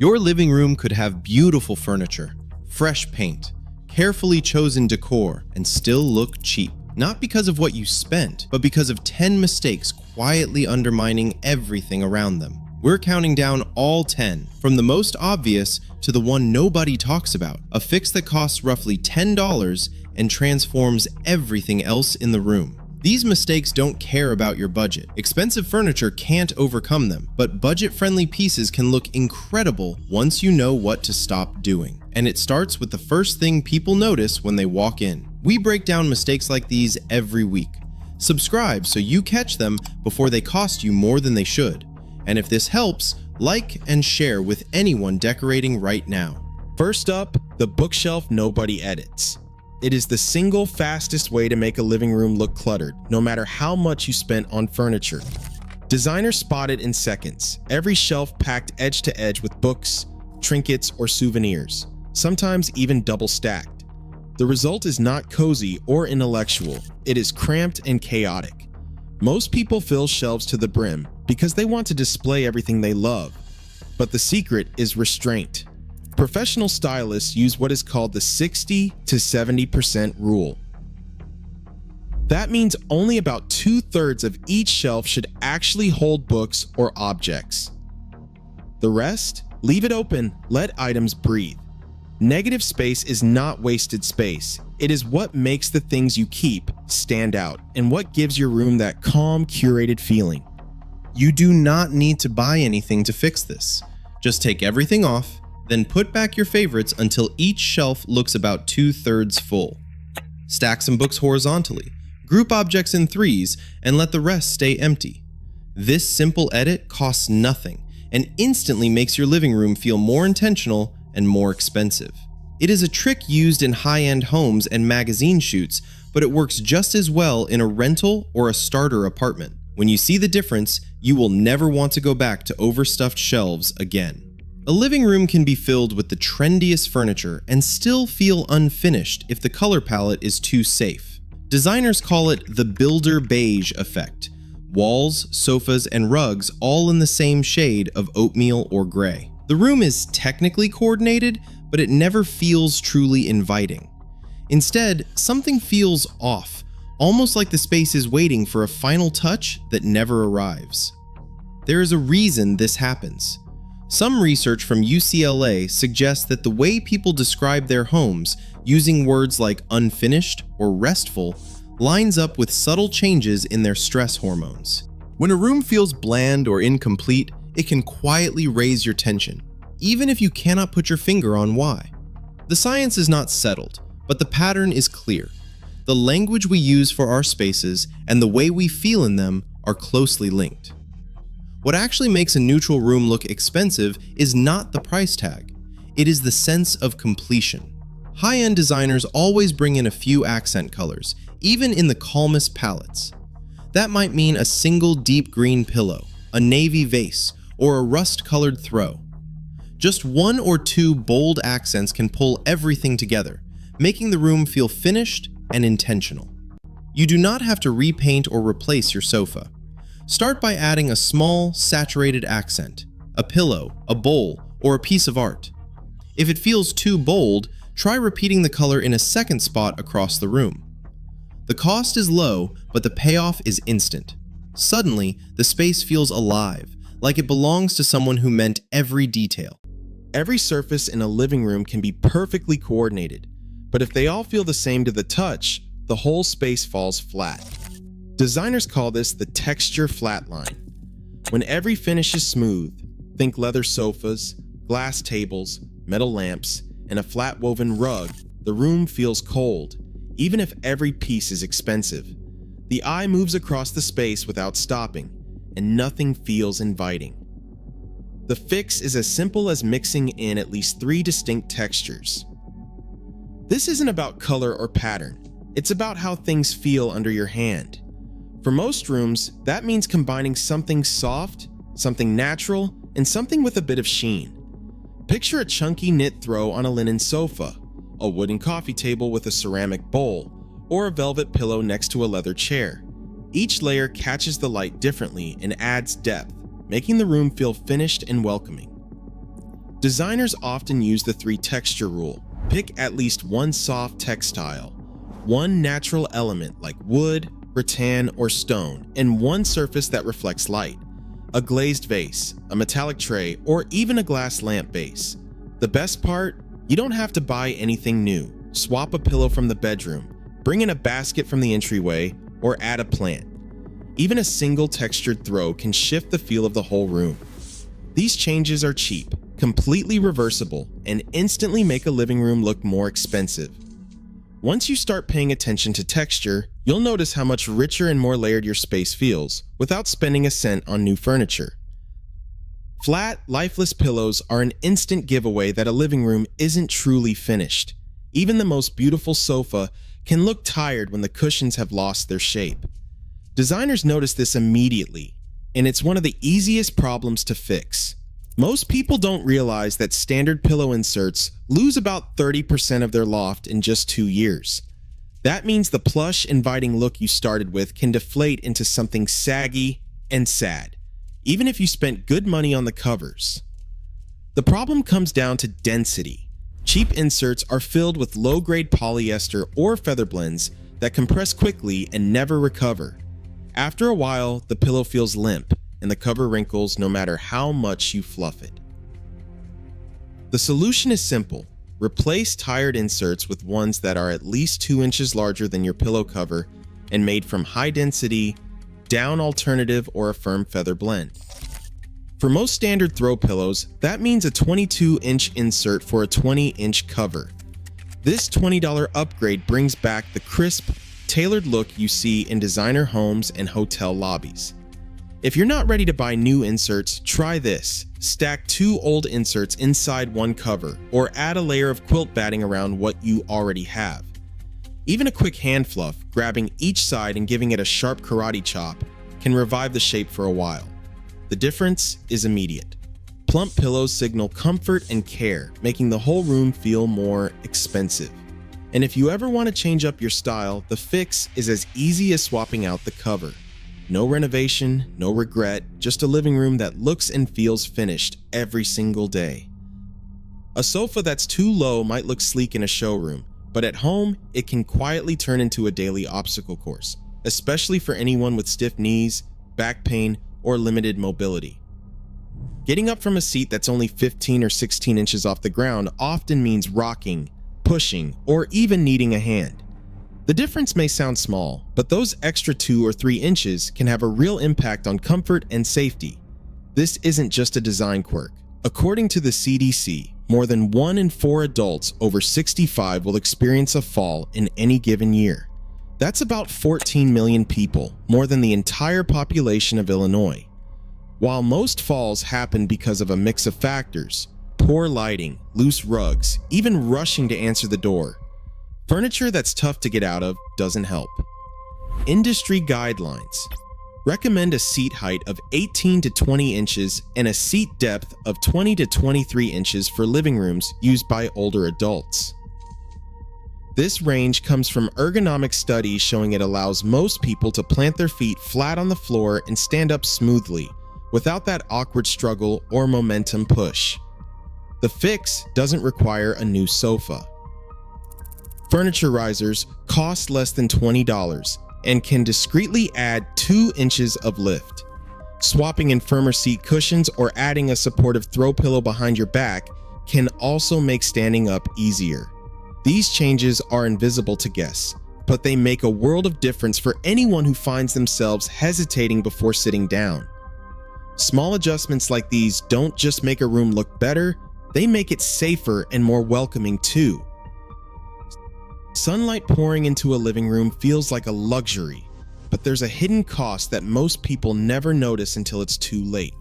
Your living room could have beautiful furniture, fresh paint, carefully chosen decor, and still look cheap. Not because of what you spent, but because of 10 mistakes quietly undermining everything around them. We're counting down all 10, from the most obvious to the one nobody talks about, a fix that costs roughly $10 and transforms everything else in the room. These mistakes don't care about your budget. Expensive furniture can't overcome them, but budget-friendly pieces can look incredible once you know what to stop doing. And it starts with the first thing people notice when they walk in. We break down mistakes like these every week. Subscribe so you catch them before they cost you more than they should. And if this helps, like and share with anyone decorating right now. First up, the bookshelf nobody edits. It is the single fastest way to make a living room look cluttered, no matter how much you spent on furniture. Designers spot it in seconds. Every shelf packed edge to edge with books, trinkets, or souvenirs, sometimes even double stacked. The result is not cozy or intellectual. It is cramped and chaotic. Most people fill shelves to the brim because they want to display everything they love. But the secret is restraint. Professional stylists use what is called the 60 to 70% rule. That means only about 2/3 of each shelf should actually hold books or objects. The rest, leave it open, let items breathe. Negative space is not wasted space. It is what makes the things you keep stand out and what gives your room that calm, curated feeling. You do not need to buy anything to fix this. Just take everything off, then put back your favorites until each shelf looks about 2/3 full. Stack some books horizontally, group objects in threes, and let the rest stay empty. This simple edit costs nothing and instantly makes your living room feel more intentional and more expensive. It is a trick used in high-end homes and magazine shoots, but it works just as well in a rental or a starter apartment. When you see the difference, you will never want to go back to overstuffed shelves again. A living room can be filled with the trendiest furniture and still feel unfinished if the color palette is too safe. Designers call it the builder beige effect. Walls, sofas, and rugs all in the same shade of oatmeal or gray. The room is technically coordinated, but it never feels truly inviting. Instead, something feels off, almost like the space is waiting for a final touch that never arrives. There is a reason this happens. Some research from UCLA suggests that the way people describe their homes, using words like unfinished or restful, lines up with subtle changes in their stress hormones. When a room feels bland or incomplete, it can quietly raise your tension, even if you cannot put your finger on why. The science is not settled, but the pattern is clear. The language we use for our spaces and the way we feel in them are closely linked. What actually makes a neutral room look expensive is not the price tag. It is the sense of completion. High-end designers always bring in a few accent colors, even in the calmest palettes. That might mean a single deep green pillow, a navy vase, or a rust-colored throw. Just one or two bold accents can pull everything together, making the room feel finished and intentional. You do not have to repaint or replace your sofa. Start by adding a small, saturated accent, a pillow, a bowl, or a piece of art. If it feels too bold, try repeating the color in a second spot across the room. The cost is low, but the payoff is instant. Suddenly, the space feels alive, like it belongs to someone who meant every detail. Every surface in a living room can be perfectly coordinated, but if they all feel the same to the touch, the whole space falls flat. Designers call this the texture flatline. When every finish is smooth, think leather sofas, glass tables, metal lamps, and a flat woven rug, the room feels cold, even if every piece is expensive. The eye moves across the space without stopping, and nothing feels inviting. The fix is as simple as mixing in at least 3 distinct textures. This isn't about color or pattern, it's about how things feel under your hand. For most rooms, that means combining something soft, something natural, and something with a bit of sheen. Picture a chunky knit throw on a linen sofa, a wooden coffee table with a ceramic bowl, or a velvet pillow next to a leather chair. Each layer catches the light differently and adds depth, making the room feel finished and welcoming. Designers often use the 3-texture rule. Pick at least one soft textile, one natural element like wood, rattan, or stone, and one surface that reflects light. A glazed vase, a metallic tray, or even a glass lamp base. The best part? You don't have to buy anything new. Swap a pillow from the bedroom, bring in a basket from the entryway, or add a plant. Even a single textured throw can shift the feel of the whole room. These changes are cheap, completely reversible, and instantly make a living room look more expensive. Once you start paying attention to texture, you'll notice how much richer and more layered your space feels without spending a cent on new furniture. Flat, lifeless pillows are an instant giveaway that a living room isn't truly finished. Even the most beautiful sofa can look tired when the cushions have lost their shape. Designers notice this immediately, and it's one of the easiest problems to fix. Most people don't realize that standard pillow inserts lose about 30% of their loft in just 2 years. That means the plush, inviting look you started with can deflate into something saggy and sad, even if you spent good money on the covers. The problem comes down to density. Cheap inserts are filled with low-grade polyester or feather blends that compress quickly and never recover. After a while, the pillow feels limp, and the cover wrinkles no matter how much you fluff it. The solution is simple. Replace tired inserts with ones that are at least 2 inches larger than your pillow cover and made from high-density, down alternative, or a firm feather blend. For most standard throw pillows, that means a 22-inch insert for a 20-inch cover. This $20 upgrade brings back the crisp, tailored look you see in designer homes and hotel lobbies. If you're not ready to buy new inserts, try this. Stack 2 old inserts inside one cover, or add a layer of quilt batting around what you already have. Even a quick hand fluff, grabbing each side and giving it a sharp karate chop, can revive the shape for a while. The difference is immediate. Plump pillows signal comfort and care, making the whole room feel more expensive. And if you ever want to change up your style, the fix is as easy as swapping out the cover. No renovation, no regret, just a living room that looks and feels finished every single day. A sofa that's too low might look sleek in a showroom, but at home, it can quietly turn into a daily obstacle course, especially for anyone with stiff knees, back pain, or limited mobility. Getting up from a seat that's only 15 or 16 inches off the ground often means rocking, pushing, or even needing a hand. The difference may sound small, but those extra 2 or 3 inches can have a real impact on comfort and safety. This isn't just a design quirk. According to the CDC, more than 1 in 4 adults over 65 will experience a fall in any given year. That's about 14 million people, more than the entire population of Illinois. While most falls happen because of a mix of factors, poor lighting, loose rugs, even rushing to answer the door, furniture that's tough to get out of doesn't help. Industry guidelines recommend a seat height of 18 to 20 inches and a seat depth of 20 to 23 inches for living rooms used by older adults. This range comes from ergonomic studies showing it allows most people to plant their feet flat on the floor and stand up smoothly, without that awkward struggle or momentum push. The fix doesn't require a new sofa. Furniture risers cost less than $20 and can discreetly add 2 inches of lift. Swapping in firmer seat cushions or adding a supportive throw pillow behind your back can also make standing up easier. These changes are invisible to guests, but they make a world of difference for anyone who finds themselves hesitating before sitting down. Small adjustments like these don't just make a room look better, they make it safer and more welcoming too. Sunlight pouring into a living room feels like a luxury, but there's a hidden cost that most people never notice until it's too late.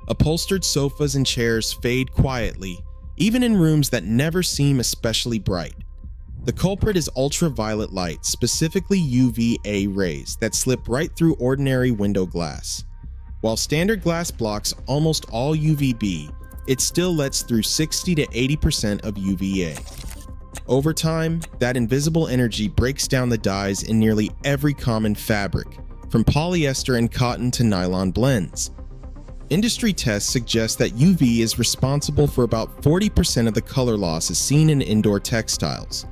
Upholstered sofas and chairs fade quietly, even in rooms that never seem especially bright. The culprit is ultraviolet light, specifically UVA rays that slip right through ordinary window glass. While standard glass blocks almost all UVB, it still lets through 60 to 80% of UVA. Over time, that invisible energy breaks down the dyes in nearly every common fabric, from polyester and cotton to nylon blends. Industry tests suggest that UV is responsible for about 40% of the color loss as seen in indoor textiles.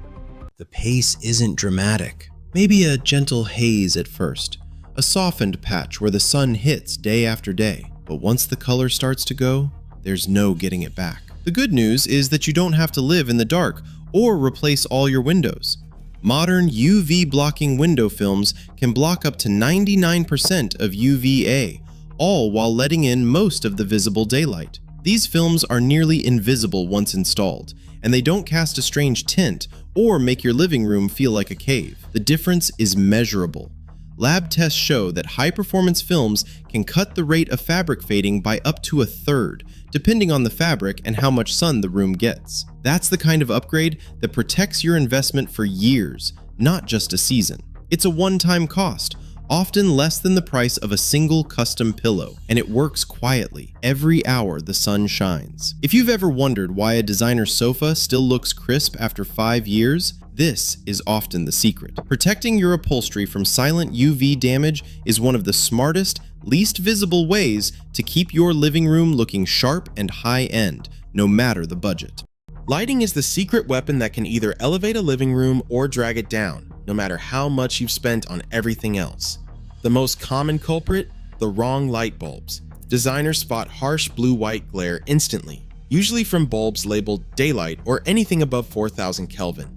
The pace isn't dramatic. Maybe a gentle haze at first, a softened patch where the sun hits day after day. But once the color starts to go, there's no getting it back. The good news is that you don't have to live in the dark or replace all your windows. Modern UV blocking window films can block up to 99% of UVA, all while letting in most of the visible daylight. These films are nearly invisible once installed, and they don't cast a strange tint or make your living room feel like a cave. The difference is measurable. Lab tests show that high-performance films can cut the rate of fabric fading by up to a third, depending on the fabric and how much sun the room gets. That's the kind of upgrade that protects your investment for years, not just a season. It's a one-time cost, often less than the price of a single custom pillow, and it works quietly every hour the sun shines. If you've ever wondered why a designer sofa still looks crisp after 5 years, this is often the secret. Protecting your upholstery from silent UV damage is one of the smartest, least visible ways to keep your living room looking sharp and high-end, no matter the budget. Lighting is the secret weapon that can either elevate a living room or drag it down, no matter how much you've spent on everything else. The most common culprit? The wrong light bulbs. Designers spot harsh blue-white glare instantly, usually from bulbs labeled daylight or anything above 4000 Kelvin.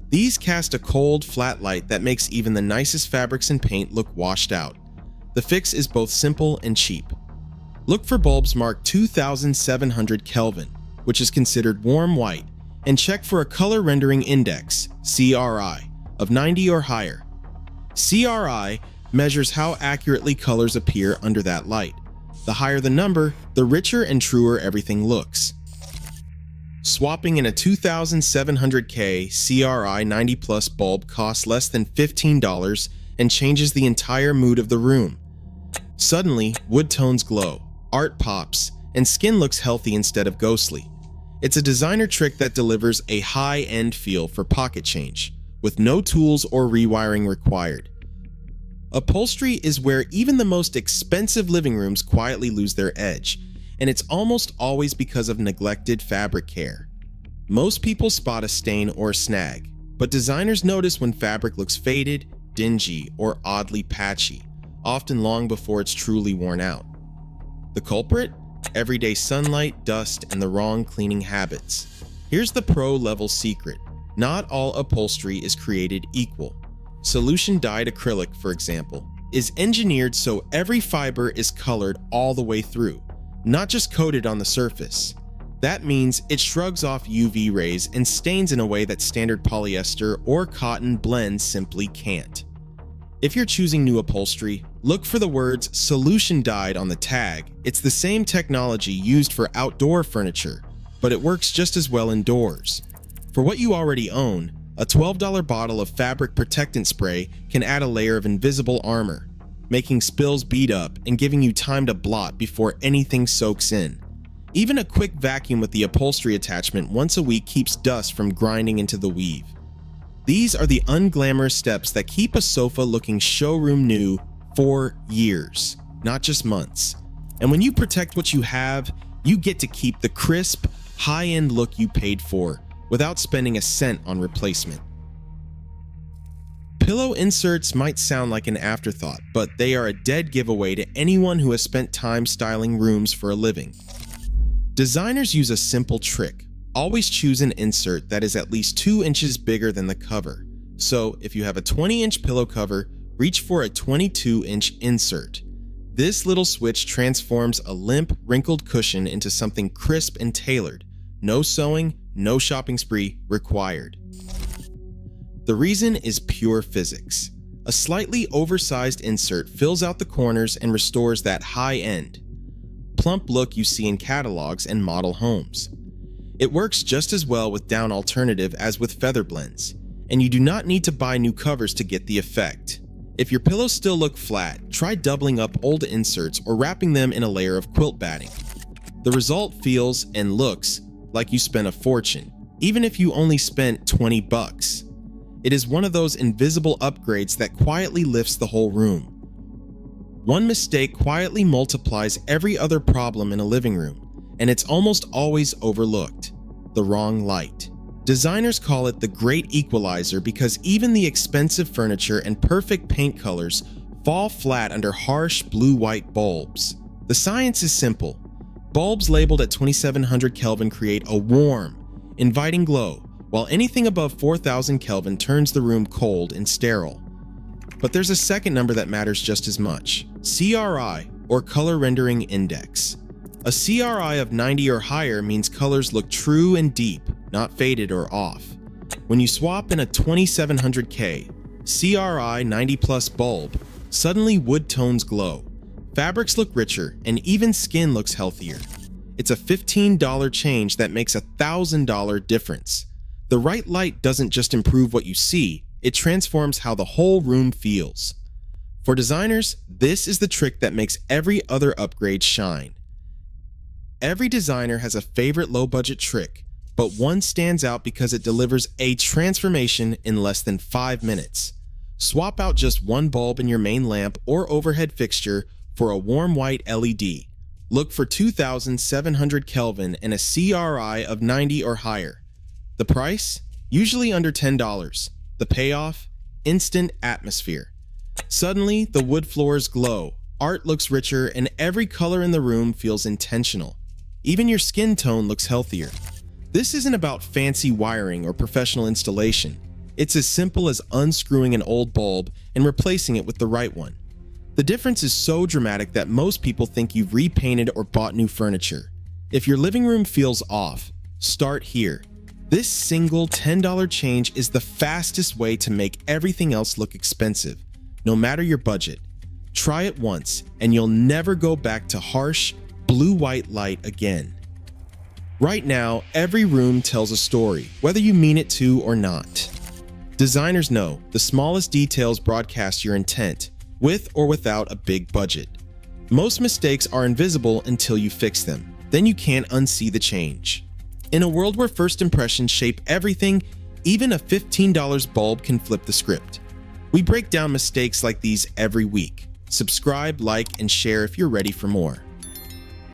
These cast a cold, flat light that makes even the nicest fabrics and paint look washed out. The fix is both simple and cheap. Look for bulbs marked 2700 Kelvin, which is considered warm white, and check for a color rendering index, CRI, of 90 or higher. CRI measures how accurately colors appear under that light. The higher the number, the richer and truer everything looks. Swapping in a 2700K CRI 90 plus bulb costs less than $15 and changes the entire mood of the room. Suddenly, wood tones glow, art pops, and skin looks healthy instead of ghostly. It's a designer trick that delivers a high-end feel for pocket change, with no tools or rewiring required. Upholstery is where even the most expensive living rooms quietly lose their edge, and it's almost always because of neglected fabric care. Most people spot a stain or snag, but designers notice when fabric looks faded, dingy, or oddly patchy, often long before it's truly worn out. The culprit? Everyday sunlight, dust, and the wrong cleaning habits. Here's the pro-level secret. Not all upholstery is created equal. Solution-dyed acrylic, for example, is engineered so every fiber is colored all the way through, not just coated on the surface. That means it shrugs off UV rays and stains in a way that standard polyester or cotton blends simply can't. If you're choosing new upholstery, look for the words "solution dyed" on the tag. It's the same technology used for outdoor furniture, but it works just as well indoors. For what you already own, a $12 bottle of fabric protectant spray can add a layer of invisible armor, making spills bead up and giving you time to blot before anything soaks in. Even a quick vacuum with the upholstery attachment once a week keeps dust from grinding into the weave. These are the unglamorous steps that keep a sofa looking showroom new for years, not just months. And when you protect what you have, you get to keep the crisp, high-end look you paid for without spending a cent on replacement. Pillow inserts might sound like an afterthought, but they are a dead giveaway to anyone who has spent time styling rooms for a living. Designers use a simple trick. Always choose an insert that is at least 2 inches bigger than the cover. So if you have a 20-inch pillow cover, reach for a 22-inch insert. This little switch transforms a limp, wrinkled cushion into something crisp and tailored. No sewing, no shopping spree required. The reason is pure physics. A slightly oversized insert fills out the corners and restores that high-end, plump look you see in catalogs and model homes. It works just as well with down alternative as with feather blends, and you do not need to buy new covers to get the effect. If your pillows still look flat, try doubling up old inserts or wrapping them in a layer of quilt batting. The result feels and looks like you spent a fortune, even if you only spent $20. It is one of those invisible upgrades that quietly lifts the whole room. One mistake quietly multiplies every other problem in a living room, and it's almost always overlooked: the wrong light. Designers call it the great equalizer because even the expensive furniture and perfect paint colors fall flat under harsh blue-white bulbs. The science is simple. Bulbs labeled at 2700 Kelvin create a warm, inviting glow, while anything above 4000 Kelvin turns the room cold and sterile. But there's a second number that matters just as much: CRI, or Color Rendering Index. A CRI of 90 or higher means colors look true and deep, not faded or off. When you swap in a 2700K CRI 90 plus bulb, suddenly wood tones glow, fabrics look richer, and even skin looks healthier. It's a $15 change that makes a $1,000 difference. The right light doesn't just improve what you see, it transforms how the whole room feels. For designers, this is the trick that makes every other upgrade shine. Every designer has a favorite low-budget trick, but one stands out because it delivers a transformation in less than 5 minutes. Swap out just one bulb in your main lamp or overhead fixture for a warm white LED. Look for 2700 Kelvin and a CRI of 90 or higher. The price? Usually under $10. The payoff? Instant atmosphere. Suddenly, the wood floors glow, art looks richer, and every color in the room feels intentional. Even your skin tone looks healthier. This isn't about fancy wiring or professional installation. It's as simple as unscrewing an old bulb and replacing it with the right one. The difference is so dramatic that most people think you've repainted or bought new furniture. If your living room feels off, start here. This single $10 change is the fastest way to make everything else look expensive, no matter your budget. Try it once, and you'll never go back to harsh, blue-white light again. Right now, every room tells a story, whether you mean it to or not. Designers know the smallest details broadcast your intent, with or without a big budget. Most mistakes are invisible until you fix them. Then you can't unsee the change. In a world where first impressions shape everything, even a $15 bulb can flip the script. We break down mistakes like these every week. Subscribe, like, and share if you're ready for more.